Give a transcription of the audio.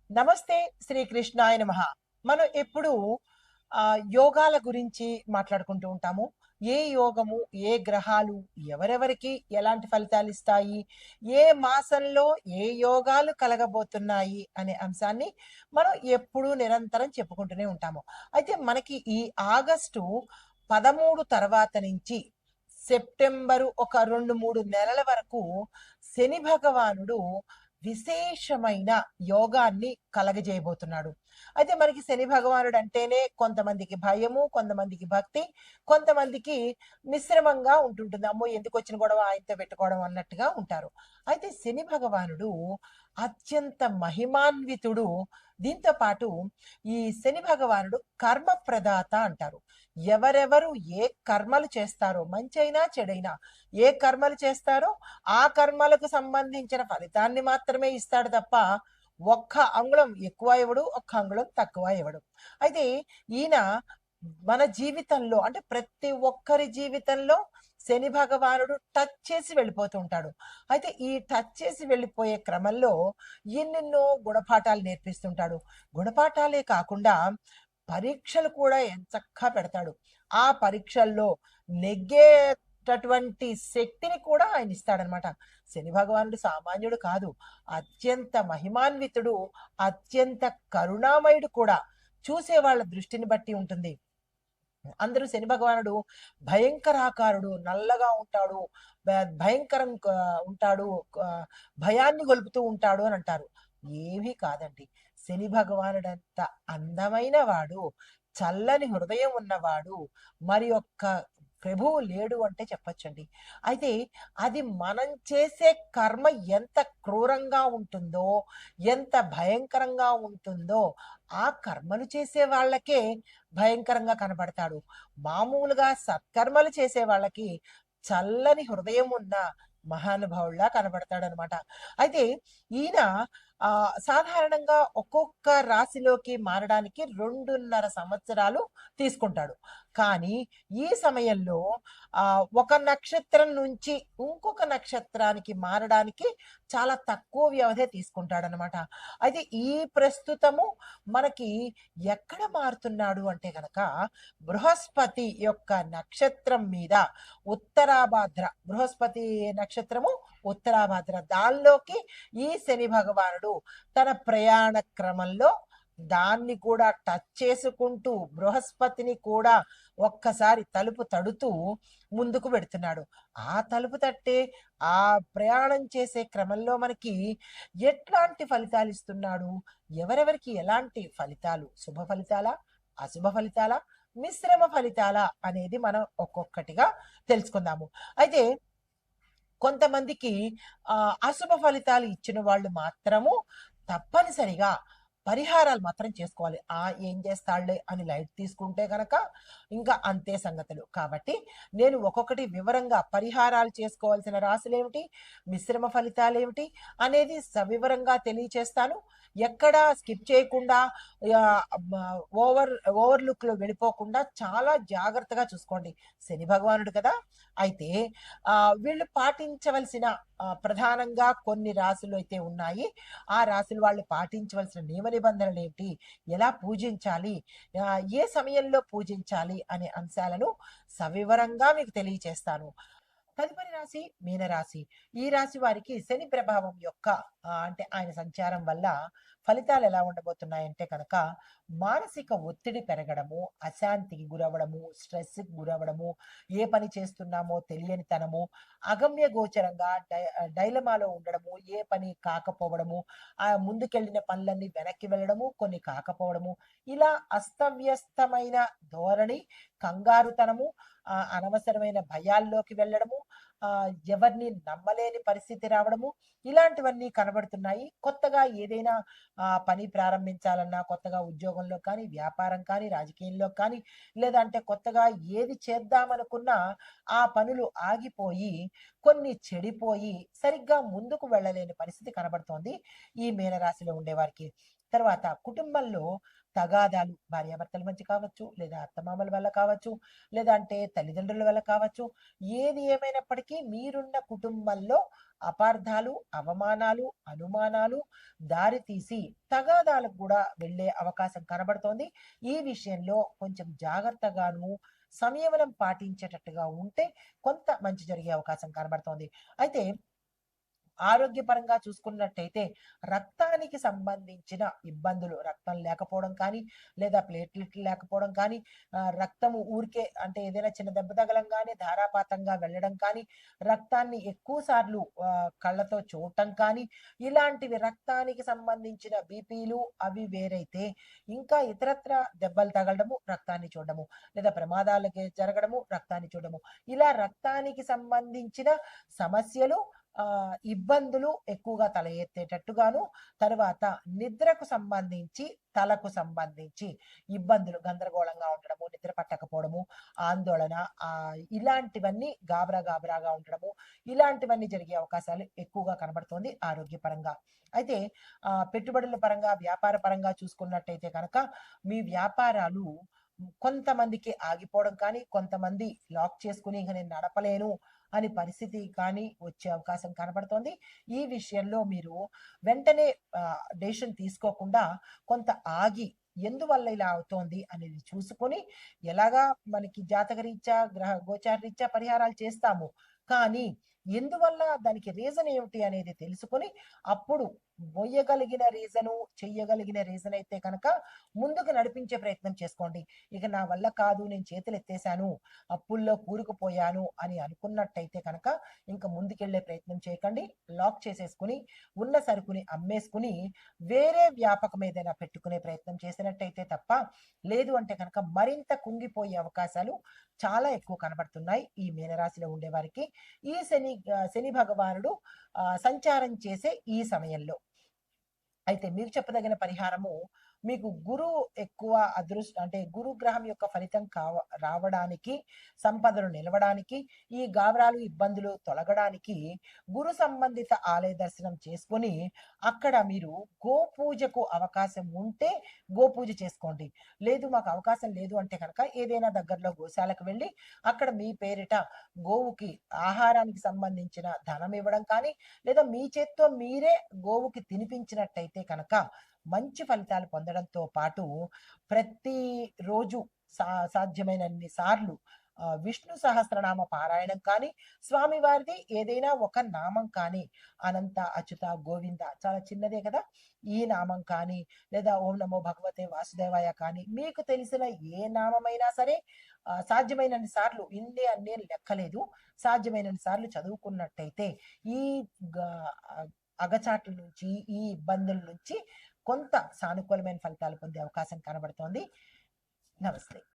నమస్తే శ్రీకృష్ణాయ నమః. మనం ఎప్పుడు యోగాల గురించి మాట్లాడుకుంటూ ఉంటాము. ఏ యోగము, ఏ గ్రహాలు ఎవరెవరికి ఎలాంటి ఫలితాలు ఇస్తాయి, ఏ మాసంలో ఏ యోగాలు కలగబోతున్నాయి అనే అంశాన్ని మనం ఎప్పుడూ నిరంతరం చెప్పుకుంటూనే ఉంటాము. అయితే మనకి ఈ ఆగస్టు 13 తర్వాత నుంచి సెప్టెంబరు ఒక 2, 3 నెలల వరకు శని భగవానుడు విశేషమైన యోగాన్ని కలగజేయబోతున్నాడు. అయితే మనకి శని భగవానుడు అంటేనే కొంతమందికి భయము, కొంతమందికి భక్తి, కొంతమందికి మిశ్రమంగా ఉంటుంటుంది. అమ్మో! ఎందుకొచ్చిన గొడవ ఆయనతో పెట్టుకోవడం అన్నట్టుగా ఉంటారు. అయితే శని భగవానుడు అత్యంత మహిమాన్వితుడు. దీంతో పాటు ఈ శని భగవానుడు కర్మ ప్రదాత అంటారు. ఎవరెవరు ఏ కర్మలు చేస్తారో, మంచైనా చెడైనా ఏ కర్మలు చేస్తారో ఆ కర్మలకు సంబంధించిన ఫలితాన్ని మాత్రమే ఇస్తాడు తప్ప ఒక్క అంగుళం ఎక్కువ ఇవ్వడు, ఒక్క అంగుళం తక్కువ ఇవ్వడు. అయితే ఈయన మన జీవితంలో అంటే ప్రతి ఒక్కరి జీవితంలో శని భగవానుడు టచ్ చేసి వెళ్ళిపోతూ ఉంటాడు. అయితే ఈ టచ్ చేసి వెళ్ళిపోయే క్రమంలో ఎన్నెన్నో గుణపాఠాలు నేర్పిస్తుంటాడు. గుణపాఠాలే కాకుండా పరీక్షలు కూడా ఎంచక్కా పెడతాడు. ఆ పరీక్షల్లో నెగ్గేటటువంటి శక్తిని కూడా ఆయన ఇస్తాడనమాట. శని భగవానుడు సామాన్యుడు కాదు. అత్యంత మహిమాన్వితుడు, అత్యంత కరుణామయుడు కూడా. చూసే వాళ్ళ దృష్టిని బట్టి ఉంటుంది. అందరూ శని భగవానుడు భయంకరాకారుడు, నల్లగా ఉంటాడు, భయంకరం ఉంటాడు, భయాన్ని గొలుపుతూ ఉంటాడు అని అంటారు. ఏమీ కాదండి. శని భగవానుడంత అందమైన వాడు, చల్లని హృదయం ఉన్నవాడు మరి ఒక్క ప్రభువు లేడు అంటే చెప్పొచ్చండి. అయితే అది మనం చేసే కర్మ ఎంత క్రూరంగా ఉంటుందో, ఎంత భయంకరంగా ఉంటుందో ఆ కర్మలు చేసే వాళ్ళకే భయంకరంగా కనబడతాడు. మామూలుగా సత్కర్మలు చేసే వాళ్ళకి చల్లని హృదయం ఉన్న మహానుభావుల్లా కనబడతాడనమాట. అయితే ఈయన సాధారణంగా ఒక్కొక్క రాశిలోకి మారడానికి 2.5 సంవత్సరాలు తీసుకుంటాడు. కానీ ఈ సమయంలో ఒక నక్షత్రం నుంచి ఇంకొక నక్షత్రానికి మారడానికి చాలా తక్కువ వ్యవధే తీసుకుంటాడనమాట. అయితే ఈ ప్రస్తుతము మనకి ఎక్కడ మారుతున్నాడు అంటే గనక బృహస్పతి యొక్క నక్షత్రం మీద ఉత్తరాభాద్ర, బృహస్పతి నక్షత్రము ఉత్తరాభాద్ర దానిలోకి ఈ శని భగవానుడు తన ప్రయాణ క్రమంలో దాన్ని కూడా టచ్ చేసుకుంటూ బృహస్పతిని కూడా ఒక్కసారి తలుపు తడుతూ ముందుకు పెడుతున్నాడు. ఆ తలుపు తట్టే ఆ ప్రయాణం చేసే క్రమంలో మనకి ఎట్లాంటి ఫలితాలు ఇస్తున్నాడు, ఎవరెవరికి ఎలాంటి ఫలితాలు, శుభ ఫలితాలా, అశుభ ఫలితాలా, మిశ్రమ ఫలితాలా అనేది మనం ఒక్కొక్కటిగా తెలుసుకుందాము. అయితే కొంతమందికి అశుభ ఫలితాలు ఇచ్చిన వాళ్ళు మాత్రము తప్పనిసరిగా పరిహారాలు మాత్రం చేసుకోవాలి. ఏం చేస్తాడులే అని లైట్ తీసుకుంటే గనక ఇంకా అంతే సంగతులు. కాబట్టి నేను ఒక్కొక్కటి వివరంగా పరిహారాలు చేసుకోవాల్సిన రాశులేమిటి, మిశ్రమ ఫలితాలేమిటి అనేది సవివరంగా తెలియచేస్తాను. ఎక్కడా స్కిప్ చేయకుండా ఓవర్లుక్లో వెళ్ళిపోకుండా చాలా జాగ్రత్తగా చూసుకోండి. శని భగవానుడు కదా. అయితే వీళ్ళు పాటించవలసిన ప్రధానంగా కొన్ని రాశులు అయితే ఉన్నాయి. ఆ రాశులు వాళ్ళు పాటించవలసిన నియమ నిబంధనలు ఏంటి, ఎలా పూజించాలి, ఏ సమయంలో పూజించాలి అనే అంశాలను సవివరంగా మీకు తెలియచేస్తాను. తదుపరి రాశి మీనరాశి. ఈ రాశి వారికి శని ప్రభావం యొక్క అంటే ఆయన సంచారం వల్ల ఫలితాలు ఎలా ఉండబోతున్నాయంటే కనుక మానసిక ఒత్తిడి పెరగడము, అశాంతికి గురవడము, స్ట్రెస్కి గురవడము, ఏ పని చేస్తున్నామో తెలియని తనము, అగమ్య గోచరంగా డైలమాలో ఉండడము, ఏ పని కాకపోవడము, ముందుకెళ్ళిన పనులన్నీ వెనక్కి వెళ్ళడము, కొన్ని కాకపోవడము, ఇలా అస్తవ్యస్తమైన ధోరణి, కంగారుతనము, అనవసరమైన భయాల్లోకి వెళ్ళడము, ఎవరిని నమ్మలేని పరిస్థితి రావడము, ఇలాంటివన్నీ కనబడుతున్నాయి. కొత్తగా ఏదైనా పని ప్రారంభించాలన్నా, కొత్తగా ఉద్యోగంలో కానీ, వ్యాపారం కానీ, రాజకీయంలో కానీ, లేదంటే కొత్తగా ఏది చేద్దామనుకున్నా ఆ పనులు ఆగిపోయి, కొన్ని చెడిపోయి, సరిగ్గా ముందుకు వెళ్ళలేని పరిస్థితి కనబడుతోంది ఈ మీనరాశిలో ఉండేవారికి. తర్వాత కుటుంబంలో తగాదాలు భార్యాభర్తల మధ్య కావచ్చు, లేదా అత్తమామల వల్ల కావచ్చు, లేదంటే తల్లిదండ్రుల వల్ల కావచ్చు. ఏది ఏమైనప్పటికీ మీరున్న కుటుంబంలో అపార్థాలు, అవమానాలు, అనుమానాలు దారి తీసి తగాదాలకు కూడా వెళ్ళే అవకాశం కనబడుతోంది. ఈ విషయంలో కొంచెం జాగ్రత్తగాను, సంయమనం పాటించేటట్టుగా ఉంటే కొంత మంచి జరిగే అవకాశం కనబడుతోంది. అయితే ఆరోగ్యపరంగా చూసుకున్నట్టయితే రక్తానికి సంబంధించిన ఇబ్బందులు, రక్తం లేకపోవడం కానీ, లేదా ప్లేట్లెట్లు లేకపోవడం కానీ, రక్తము ఊరికే అంటే ఏదైనా చిన్న దెబ్బ తగలంగానే ధారాపాతంగా వెళ్ళడం కానీ, రక్తాన్ని ఎక్కువ సార్లు కళ్ళతో చూడటం కానీ, ఇలాంటివి రక్తానికి సంబంధించిన బీపీలు అవి వేరైతే, ఇంకా ఇతరత్ర దెబ్బలు తగలడము, రక్తాన్ని చూడడము, లేదా ప్రమాదాలకి జరగడము, రక్తాన్ని చూడడము, ఇలా రక్తానికి సంబంధించిన సమస్యలు, ఇబ్బందులు ఎక్కువగా తల ఎత్తేటట్టుగాను, తర్వాత నిద్రకు సంబంధించి, తలకు సంబంధించి ఇబ్బందులు గందరగోళంగా ఉండడము, నిద్ర పట్టకపోవడము, ఆందోళన, ఇలాంటివన్నీ గాబరాగా ఉండడము, ఇలాంటివన్నీ జరిగే అవకాశాలు ఎక్కువగా కనబడుతోంది ఆరోగ్యపరంగా. అయితే పెట్టుబడుల పరంగా, వ్యాపార పరంగా చూసుకున్నట్టయితే కనుక మీ వ్యాపారాలు కొంతమందికి ఆగిపోవడం కానీ, కొంతమంది లాక్ చేసుకుని ఇంక నేను నడపలేను అని పరిస్థితి కానీ వచ్చే అవకాశం కనబడుతోంది. ఈ విషయంలో మీరు వెంటనే డెసిషన్ తీసుకోకుండా కొంత ఆగి ఎందువల్ల ఇలా అవుతోంది అనేది చూసుకొని, ఎలాగా మనకి జాతకరీత్యా, గ్రహ గోచార రీత్యా పరిహారాలు చేస్తాము. కానీ ఎందువల్ల, దానికి రీజన్ ఏమిటి అనేది తెలుసుకొని, అప్పుడు మొయ్యగలిగిన రీజను, చెయ్యగలిగిన రీజన్ అయితే కనుక ముందుకు నడిపించే ప్రయత్నం చేసుకోండి. ఇక నా వల్ల కాదు, నేను చేతులు ఎత్తేసాను, అప్పుల్లో కూరుకుపోయాను అని అనుకున్నట్టయితే కనుక ఇంక ముందుకెళ్ళే ప్రయత్నం చేయకండి. లాక్ చేసేసుకుని, ఉన్న సరుకుని అమ్మేసుకుని, వేరే వ్యాపకం ఏదైనా పెట్టుకునే ప్రయత్నం చేసినట్టయితే తప్ప, లేదు అంటే కనుక మరింత కుంగిపోయే అవకాశాలు చాలా ఎక్కువ కనబడుతున్నాయి ఈ మీనరాశిలో ఉండేవారికి. ఈ శని భగవానుడు సంచారం చేసే ఈ సమయంలో. అయితే మీకు చెప్పదగిన పరిహారము, మీకు గురువు ఎక్కువ అంటే గురు గ్రహం యొక్క ఫలితం రావడానికి, సంపదలు నిలవడానికి, ఈ గాబరాలు, ఇబ్బందులు తొలగడానికి గురు సంబంధిత ఆలయ దర్శనం చేసుకొని, అక్కడ మీరు గోపూజకు అవకాశం ఉంటే గోపూజ చేసుకోండి. లేదు మాకు అవకాశం లేదు అంటే కనుక ఏదైనా దగ్గరలో గోశాలకు వెళ్ళి అక్కడ మీ పేరిట గోవుకి ఆహారానికి సంబంధించిన ధనం ఇవ్వడం కానీ, లేదా మీ చేత్తో మీరే గోవుకి తినిపించినట్టయితే కనుక మంచి ఫలితాలు పొందడంతో పాటు, ప్రతి రోజు సాధ్యమైనన్ని సార్లు విష్ణు సహస్రనామ పారాయణం కానీ, స్వామివారిది ఏదైనా ఒక నామం కానీ, అనంత, అచ్యుత, గోవింద చాలా చిన్నదే కదా, ఈ నామం కానీ, లేదా ఓం నమో భగవతే వాసుదేవాయ కానీ, మీకు తెలిసిన ఏ నామమైనా సరే సాధ్యమైనన్ని సార్లు, ఇన్ని అన్ని లెక్కలేదు, సాధ్యమైనన్ని సార్లు చదువుకున్నట్టయితే ఈ అగచాట్ల నుంచి, ఈ ఇబ్బందుల నుంచి కొంత సానుకూలమైన ఫలితాలు పొందే అవకాశం కనబడుతోంది. నమస్తే.